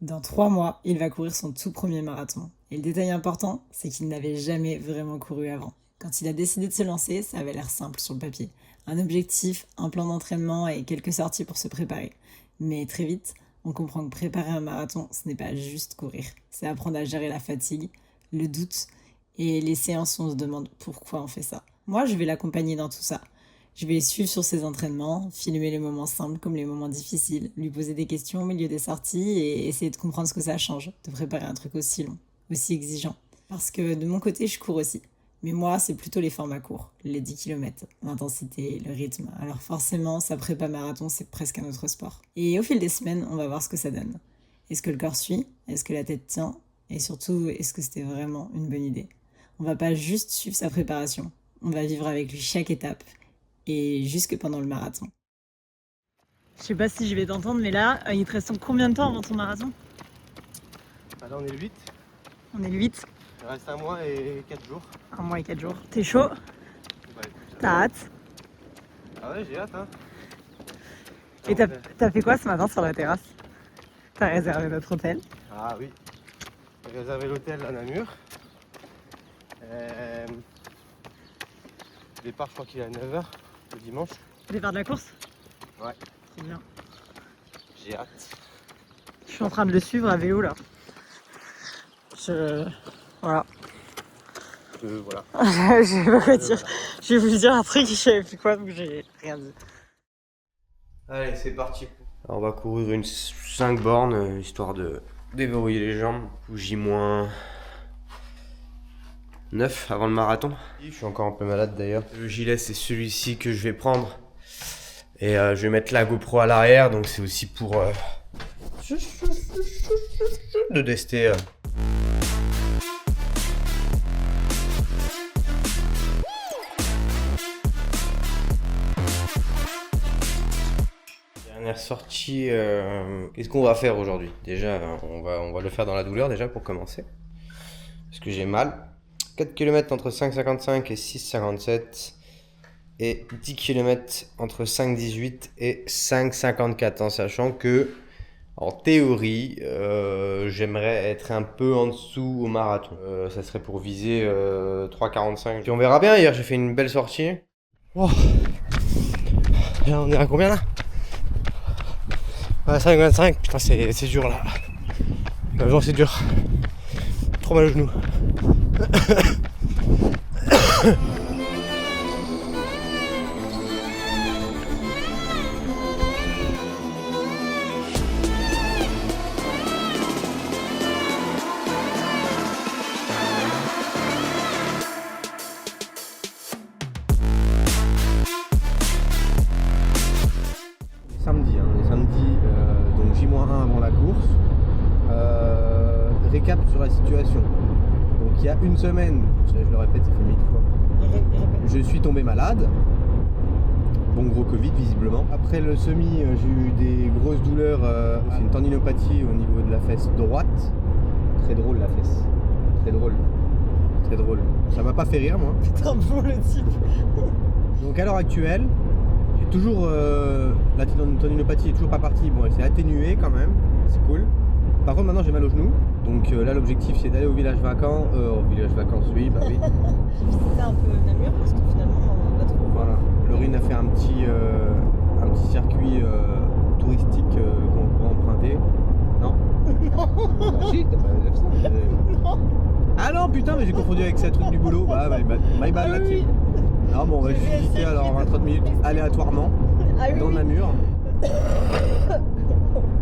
Dans 3 mois, il va courir son tout premier marathon. Et le détail important, c'est qu'il n'avait jamais vraiment couru avant. Quand il a décidé de se lancer, ça avait l'air simple sur le papier. Un objectif, un plan d'entraînement et quelques sorties pour se préparer. Mais très vite, on comprend que préparer un marathon, ce n'est pas juste courir. C'est apprendre à gérer la fatigue, le doute et les séances où on se demande pourquoi on fait ça. Moi, je vais l'accompagner dans tout ça. Je vais suivre sur ses entraînements, filmer les moments simples comme les moments difficiles, lui poser des questions au milieu des sorties et essayer de comprendre ce que ça change de préparer un truc aussi long, aussi exigeant. Parce que de mon côté, je cours aussi. Mais moi, c'est plutôt les formats courts, les 10 km, l'intensité, le rythme. Alors forcément, sa prépa marathon, c'est presque un autre sport. Et au fil des semaines, on va voir ce que ça donne. Est-ce que le corps suit? Est-ce que la tête tient? Et surtout, est-ce que c'était vraiment une bonne idée? On va pas juste suivre sa préparation. On va vivre avec lui chaque étape. Et jusque pendant le marathon. Je sais pas si je vais t'entendre, mais là, il te reste combien de temps avant ton marathon? Là, on est le 8. On est le 8. Il reste 1 mois et 4 jours. 1 mois et 4 jours. T'es chaud? T'as hâte? Ah ouais, j'ai hâte, hein. Et t'as fait quoi ce matin sur la terrasse? T'as réservé notre hôtel? Ah oui. J'ai réservé l'hôtel à Namur. Le départ, je crois qu'il est à 9h le dimanche. Départ de la course? Ouais. C'est bien. J'ai hâte. Je suis en train de le suivre à vélo là. Voilà. Voilà. Je sais pas quoi dire. Je vais vous dire un truc, je savais plus quoi, donc j'ai rien dit. Allez, c'est parti. Alors, on va courir une 5 bornes, histoire de déverrouiller les jambes. J-9 avant le marathon. Je suis encore un peu malade d'ailleurs. Le gilet, c'est celui-ci que je vais prendre. Et je vais mettre la GoPro à l'arrière, donc c'est aussi pour de tester. Dernière sortie, qu'est-ce qu'on va faire aujourd'hui? Déjà, on va le faire dans la douleur déjà pour commencer. Parce que j'ai mal. 4 km entre 5,55 et 6,57. Et 10 km entre 5,18 et 5,54. En sachant que, en théorie, j'aimerais être un peu en dessous au marathon. Ça serait pour viser 3,45. Puis on verra bien. Hier, j'ai fait une belle sortie. Oh. Là, on est à combien là? 5,25. Putain, c'est dur là. Non, c'est dur. Trop mal au genou. Samedi, on est samedi, donc J-1 avant la course. Récap sur la situation. Donc il y a une semaine, je le répète, ça fait 1000 fois, je suis tombé malade. Bon, gros Covid visiblement. Après le semi, j'ai eu des grosses douleurs, c'est une tendinopathie au niveau de la fesse droite. Très drôle la fesse, très drôle, très drôle. Ça m'a pas fait rire moi. Putain, bon le type. Donc à l'heure actuelle, j'ai toujours la tendinopathie est toujours pas partie. Bon, elle s'est atténuée quand même, c'est cool. Par contre, maintenant j'ai mal au genou. Donc là, l'objectif c'est d'aller au village vacances. Au village vacances, oui, bah oui. C'était un peu Namur parce que finalement, on va pas trop. Voilà. Laurine a fait un petit circuit touristique qu'on pourra emprunter. Non. Ah, si, t'as pas fait ça. Non. Ah non, putain, mais j'ai confondu avec ce truc du boulot. Bah, my bad là, oui. Non, bon, on va juste visiter alors 20-30 minutes aléatoirement dans Namur.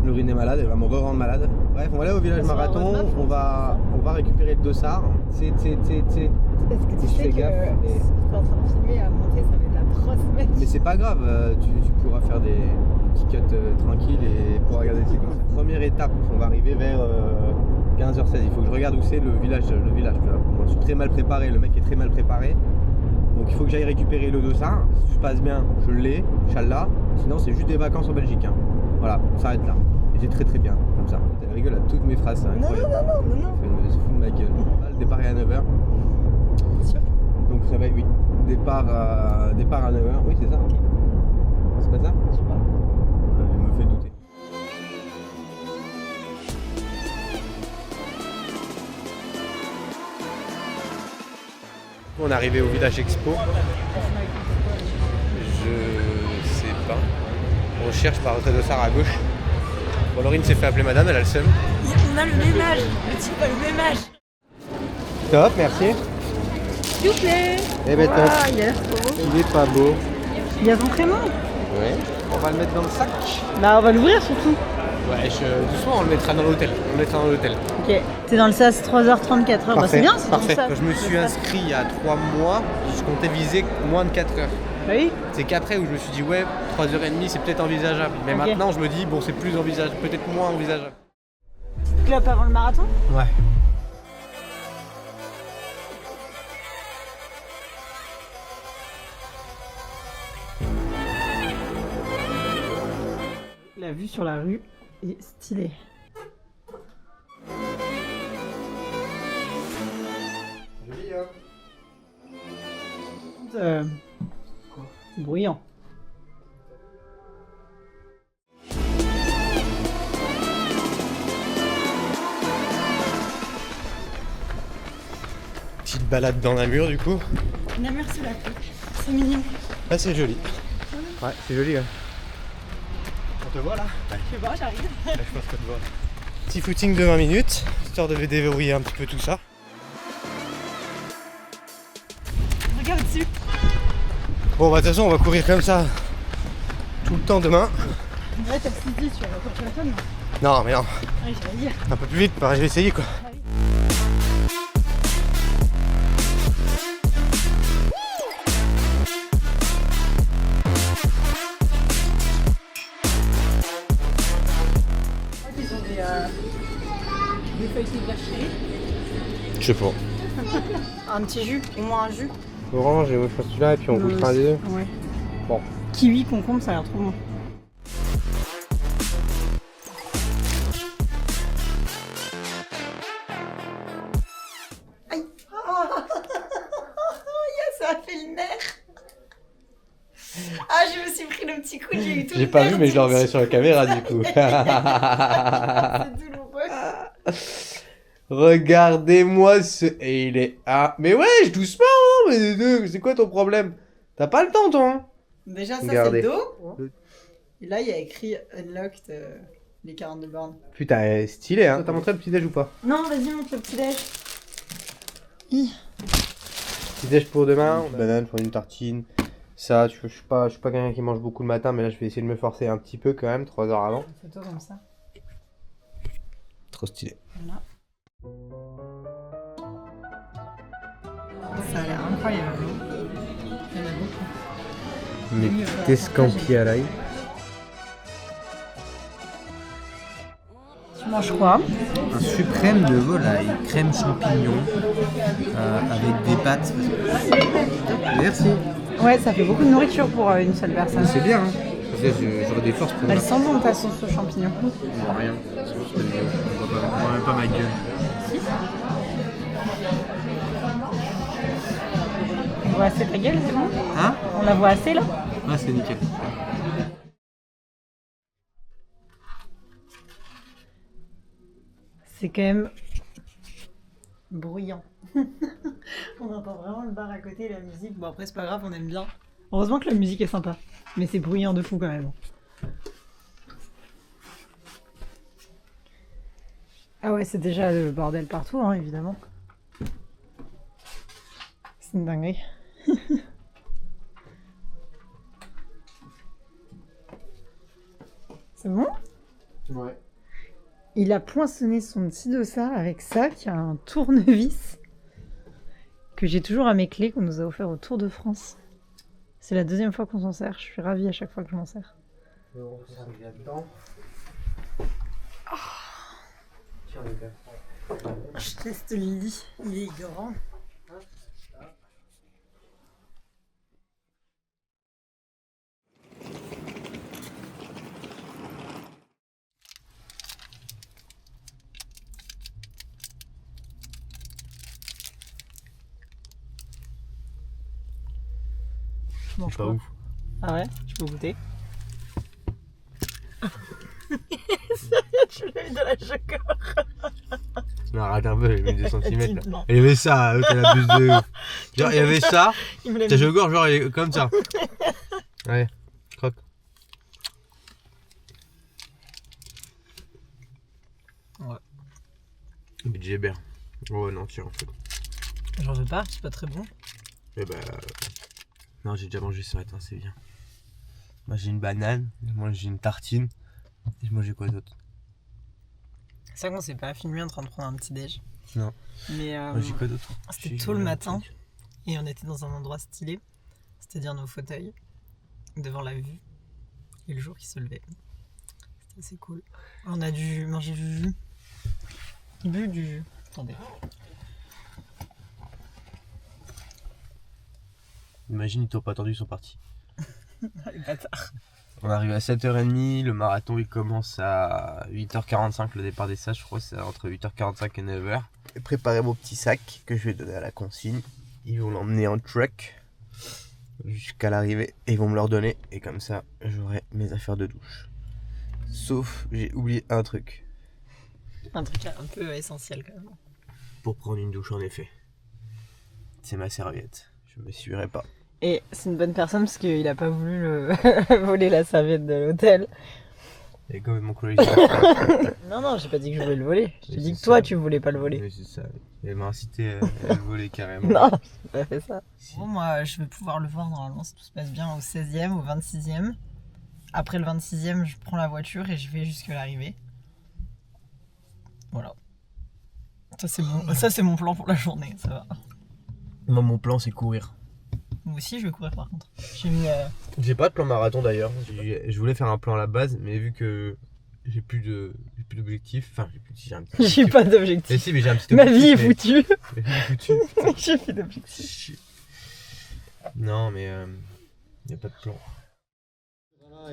Laurine est malade, elle va me rendre malade. Bref, on va aller au village marathon, on va récupérer le dossard. Est-ce que tu sais que gaffe, si t'es en train de filmer à monter, ça va être atroce, mec. Mais c'est pas grave, tu pourras faire des petits cuts tranquilles et pour regarder les séquences. Première étape, on va arriver vers 15h16. Il faut que je regarde où c'est le village. Tu vois. Moi, je suis très mal préparé, le mec est très mal préparé. Donc il faut que j'aille récupérer le dossard. Si tout se passe bien, je l'ai, Inch'Allah. Sinon, c'est juste des vacances en Belgique. Hein. Voilà, on s'arrête là. Et c'est très très bien, comme ça. Elle rigole à toutes mes phrases, c'est incroyable. Non. Elle se fout de ma gueule. Là, le départ est à 9h. Sûr. Donc ça va, oui. Départ à 9h, oui, c'est ça. Ok. C'est pas ça? Je sais pas. Elle me fait douter. On est arrivé au village Expo. Je sais pas. On cherche par Rota Dossard à gauche. Bon, Laurine s'est fait appeler madame, elle a le seum. On a le même âge. Le type a le même âge. Top, merci. S'il vous plaît. Eh ben top. Il a l'air trop beau. Il est pas beau. Il y a ton prénom. Ouais. On va le mettre dans le sac. Bah on va l'ouvrir surtout. Ouais, doucement on le mettra dans l'hôtel. Ok. T'es dans le SAS 3h34. Bah c'est bien, c'est parfait. dans le Quand SAS. je me suis inscrit il y a 3 mois, je comptais viser moins de 4 heures. Bah oui. C'est qu'après où je me suis dit ouais, 3h30 c'est peut-être envisageable. Mais Ok. maintenant je me dis bon c'est plus envisageable, peut-être moins envisageable. Clope avant le marathon. Ouais. La vue sur la rue est stylée. Joli hein. C'est bruyant. Petite balade dans la mur du coup. La mer c'est la pluie. C'est mignon. Ah c'est joli. Ouais, c'est joli. On te voit là? Ouais. Je sais pas, j'arrive. Je pense qu'on te voit. Petit footing de 20 minutes, histoire de déverrouiller un petit peu tout ça. Regarde dessus. Bon bah de toute façon on va courir comme ça tout le temps demain. Ouais, t'as 6 10 sur la Courchevel. Non mais non, Ouais, j'allais dire. un peu plus vite, pareil, je vais essayer quoi. Ah oui. Ils ont des feuilles de gâchées. Je sais pas. Un petit jus, au moins un jus. Orange et moi je prends celui-là et puis on goûtera les deux. Ouais. Bon. Kiwi, concombre, ça a l'air trop bon. Aïe. Ça a fait le nerf. Ah, je me suis pris le petit coup, j'ai eu tout J'ai le pas nerf vu mais je le reverrai dessus. sur la caméra du coup. C'est douloureux. Regardez-moi ce... Et il est... Ah, mais ouais, doucement, hein, mais c'est quoi ton problème? T'as pas le temps toi hein? Déjà, ça Regardez. c'est le dos. Et là, il y a écrit Unlocked les 42 bornes. Putain, stylé hein. T'as montré le petit déj ou pas? Non, vas-y, montre le petit déj. Petit déj pour demain, une banane pour une tartine. Ça, je suis pas quelqu'un qui mange beaucoup le matin, mais là je vais essayer de me forcer un petit peu quand même, 3 heures avant. Une photo comme ça. Trop stylé. Voilà. Ça a l'air incroyable. Il y en a beaucoup. Mes petits escampis à l'ail. Tu manges quoi? Un suprême de volaille, crème champignon, avec des pâtes. Merci. Ouais, ça fait beaucoup de nourriture pour une seule personne. C'est bien, hein. J'aurais des forces pour Elle sent bon ta sauce aux champignons. On voit rien. On voit même pas ma gueule. On voit assez ta gueule, c'est bon? Hein? On la voit assez là? Ah, c'est nickel. C'est quand même bruyant. On entend vraiment le bar à côté, la musique. Bon après c'est pas grave, on aime bien. Heureusement que la musique est sympa. Mais c'est bruyant de fou quand même. Ah ouais, c'est déjà le bordel partout, hein, évidemment. C'est une dinguerie. C'est bon? Ouais. Il a poinçonné son petit dossard avec ça, qui a un tournevis que j'ai toujours à mes clés, qu'on nous a offert au Tour de France. C'est la deuxième fois qu'on s'en sert. Je suis ravie à chaque fois que je m'en sers. Je teste le lit. Il est grand. Je mange quoi? Ah ouais? Je peux goûter? Sérieux, tu l'as eu dans la chocolat? On a arrête un peu, j'ai mis 2 cm là. Non. Il y avait ça, l'autre elle abuse de ouf. Genre, il y avait ça, Il me l'a t'as mis. le gorge, genre, il est comme ça. Ouais, croque. Ouais. Budget bear. Oh non, tiens, en fait. J'en veux pas, c'est pas très bon. Eh bah. Non, j'ai déjà mangé ce matin, c'est bien. Moi j'ai une banane, moi j'ai une tartine. Et je mangeais quoi d'autre? C'est vrai qu'on s'est pas filmé en train de prendre un petit déj. Non. Mais Moi j'ai quoi d'autre? c'était tôt le matin et on était dans un endroit stylé, c'est-à-dire nos fauteuils, devant la vue et le jour qui se levait. C'était assez cool. On a dû manger du jus. Bu du jus. Attendez. Imagine, ils t'ont pas attendu, ils sont partis. Les bâtards. On arrive à 7h30, le marathon il commence à 8h45, le départ des sages, je crois que c'est entre 8h45 et 9h. J'ai préparé mon petit sac que je vais donner à la consigne. Ils vont l'emmener en truck jusqu'à l'arrivée et ils vont me le redonner. Et comme ça, j'aurai mes affaires de douche. Sauf, j'ai oublié un truc. Un truc un peu essentiel quand même. Pour prendre une douche en effet. C'est ma serviette. Je me suivrai pas. Et c'est une bonne personne parce qu'il a pas voulu voler la serviette de l'hôtel. Et comme mon collègue. Non, j'ai pas dit que je voulais le voler. J'ai Mais dit c'est que toi ça. tu voulais pas le voler. Oui, c'est ça. Elle m'a incité à le voler carrément. Non, j'ai pas fait ça. Si. Bon, moi je vais pouvoir le voir normalement si tout se passe bien au 16e, au 26e. Après le 26e, je prends la voiture et je vais jusqu'à l'arrivée. Voilà. Ça c'est mon plan pour la journée, ça va. Moi, mon plan, c'est courir. Moi aussi je vais courir par contre. J'ai mis J'ai pas de plan marathon d'ailleurs. Je voulais faire un plan à la base, mais vu que j'ai plus d'objectif. Enfin, j'ai un petit. j'ai pas Mais d'objectif. si, mais j'ai un petit Ma objectif. vie est mais- foutue. Ma vie est foutue. J'ai plus d'objectif. Chier. Non, mais y a pas de plan.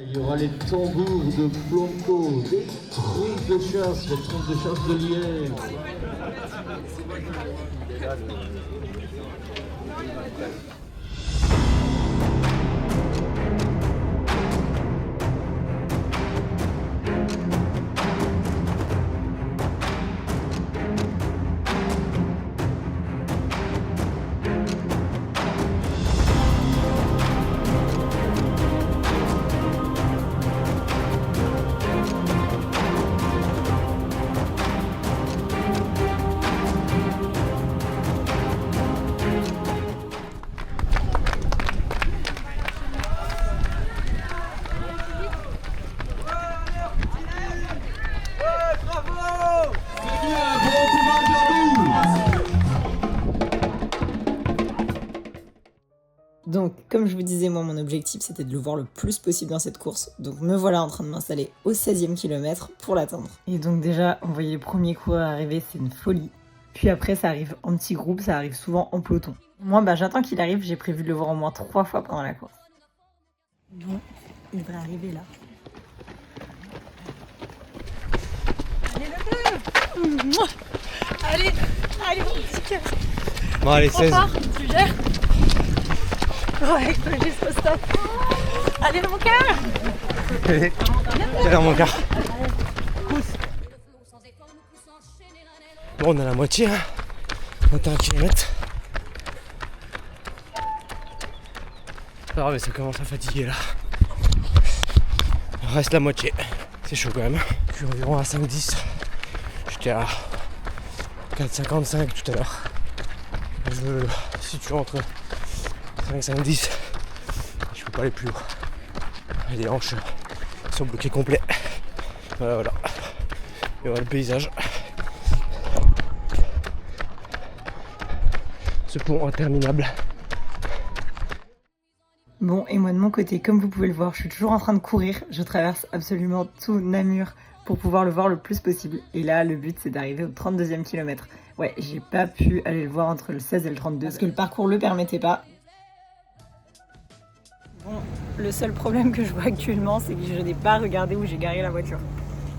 Il y aura les tambours de Blanco, des trompes de chasse, les trompes de chasse de Liège. Donc, comme je vous disais, moi, mon objectif, c'était de le voir le plus possible dans cette course. Donc, me voilà en train de m'installer au 16e kilomètre pour l'atteindre. Et donc, déjà, on voyait les premiers coureurs arriver, c'est une folie. Puis après, ça arrive en petits groupes, ça arrive souvent en peloton. Moi, j'attends qu'il arrive, j'ai prévu de le voir au moins 3 fois pendant la course. Bon, il devrait arriver là. Allez, le deux. Allez, mon petit cœur. Bon, allez, 16. Tu gères. Ouais, jusqu'au stop. Allez, mon cœur. Alors, mon gars. Bon, on est à la moitié, hein. 21 km. Alors, mais ça commence à fatiguer là. Il reste la moitié. C'est chaud quand même. Je suis environ à 5-10. J'étais à 4,55 tout à l'heure. Je me situe entre 5-10. Je peux pas aller plus haut. Les hanches sont bloquées complet. Voilà. Et voilà le paysage. Ce pont interminable. Bon, et moi de mon côté, comme vous pouvez le voir, je suis toujours en train de courir. Je traverse absolument tout Namur pour pouvoir le voir le plus possible. Et là, le but, c'est d'arriver au 32e kilomètre. Ouais, j'ai pas pu aller le voir entre le 16 et le 32 parce que le parcours le permettait pas. Bon, le seul problème que je vois actuellement, c'est que je n'ai pas regardé où j'ai garé la voiture.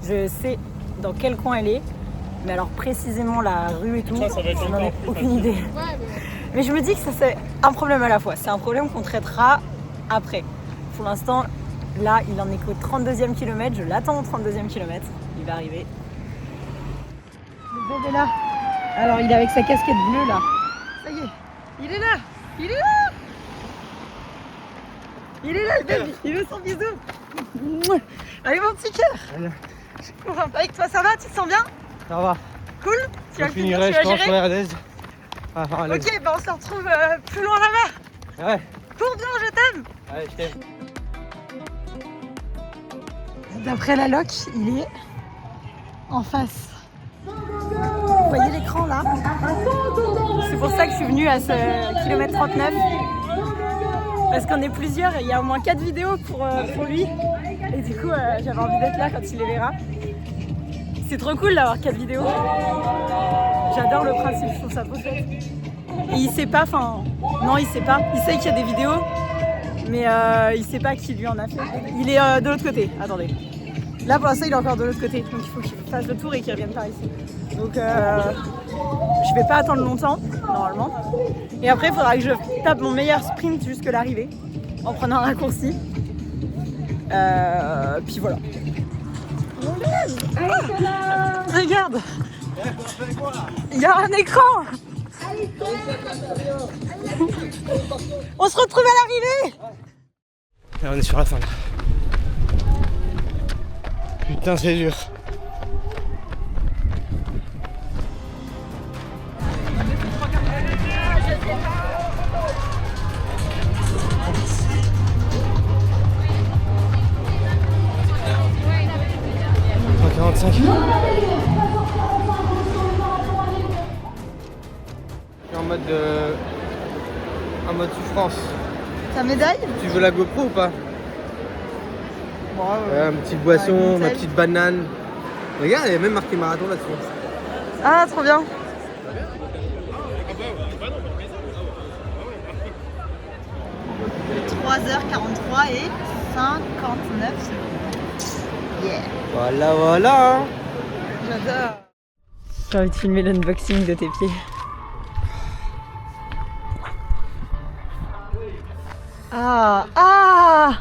Je sais dans quel coin elle est, mais alors précisément la rue et tout, je n'en ai aucune idée. Mais je me dis que ça c'est un problème à la fois. C'est un problème qu'on traitera après. Pour l'instant, là, il en est qu'au 32e kilomètre. Je l'attends au 32e kilomètre. Il va arriver. Le bébé est là. Alors il est avec sa casquette bleue là. Ça y est, il est là. Il est là. Il est là le baby. Il veut son bisou. Mouah. Allez mon petit cœur. Je suis contente. Avec toi ça va? Tu te sens bien? Ça va. Cool. Tu vas Je le finir, finirai, tu je vas pense, gérer? ouais, à l'aise. Enfin, à l'aise. Ok, bah on se retrouve plus loin là-bas. Ouais. Cours bien, je t'aime. Allez, je t'aime. D'après la loc, il est en face. Vous voyez l'écran là? C'est pour ça que je suis venue à ce kilomètre 39. Parce qu'on est plusieurs et il y a au moins 4 vidéos pour lui. Et du coup, j'avais envie d'être là quand il les verra. C'est trop cool d'avoir 4 vidéos. J'adore le principe, je trouve ça trop chouette. Et il sait pas, enfin, non, il sait pas. Il sait qu'il y a des vidéos, mais il sait pas qui lui en a fait. Il est de l'autre côté, attendez. Là pour l'instant il est encore de l'autre côté, donc il faut qu'il fasse le tour et qu'il revienne par ici. Donc je vais pas attendre longtemps, normalement. Et après il faudra que je tape mon meilleur sprint jusque l'arrivée, en prenant un raccourci. Puis voilà. Ah, regarde, il y a un écran. On se retrouve à l'arrivée. Et on est sur la fin là. Putain, c'est dur. Je suis en mode souffrance. Ta médaille? Tu veux la GoPro ou pas? Wow. Une petite boisson, Ouais, ma petite banane. Regarde, il y a même marqué marathon là-dessus. Ah, trop bien. « 3h43 et 59 secondes. Yeah. Voilà, voilà. J'adore. J'ai envie de filmer l'unboxing de tes pieds. Ah, ah,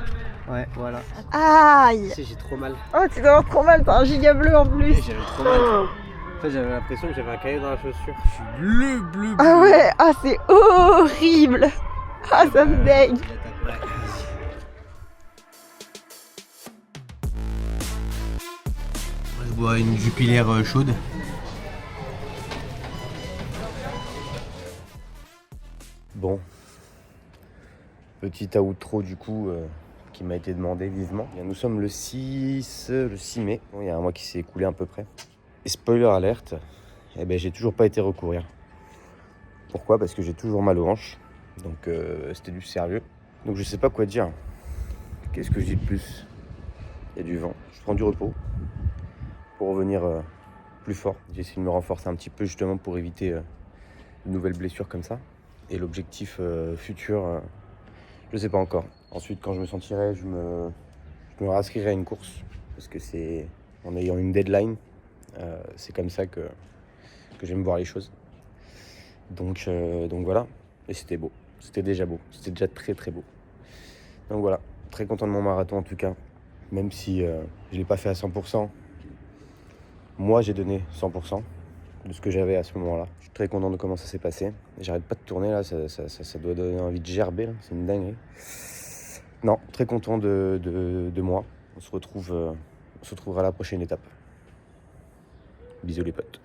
Ouais, voilà. aïe. Tu sais, j'ai trop mal. Oh, tu dois avoir trop mal, t'as un giga bleu en plus. J'avais trop mal. En fait, j'avais l'impression que j'avais un caillou dans la chaussure. Je suis bleu. Ah ouais, ah c'est horrible. Ah, ça me dégue. Je bois une Jupiler chaude. Bon, petit outro du coup qui m'a été demandé vivement. Bien, nous sommes le 6 mai, bon, il y a un mois qui s'est écoulé à peu près. Et spoiler alerte, eh ben, j'ai toujours pas été recourir. Pourquoi? Parce que j'ai toujours mal aux hanches, donc c'était du sérieux. Donc je sais pas quoi dire. Qu'est-ce que je dis de plus? Il y a du vent, je prends du repos pour revenir plus fort. J'essaie de me renforcer un petit peu justement pour éviter de nouvelles blessures comme ça. Et l'objectif futur, je sais pas encore. Ensuite, quand je me sentirai, je me réinscrirai à une course. Parce que c'est en ayant une deadline, c'est comme ça que j'aime voir les choses. Donc voilà. Et c'était beau. C'était déjà beau. C'était déjà très très beau. Donc voilà. Très content de mon marathon en tout cas. Même si je ne l'ai pas fait à 100%. Moi, j'ai donné 100% de ce que j'avais à ce moment-là. Je suis très content de comment ça s'est passé. J'arrête pas de tourner là, ça doit donner envie de gerber là, c'est une dinguerie. Non, très content de moi. On se retrouvera à la prochaine étape. Bisous les potes.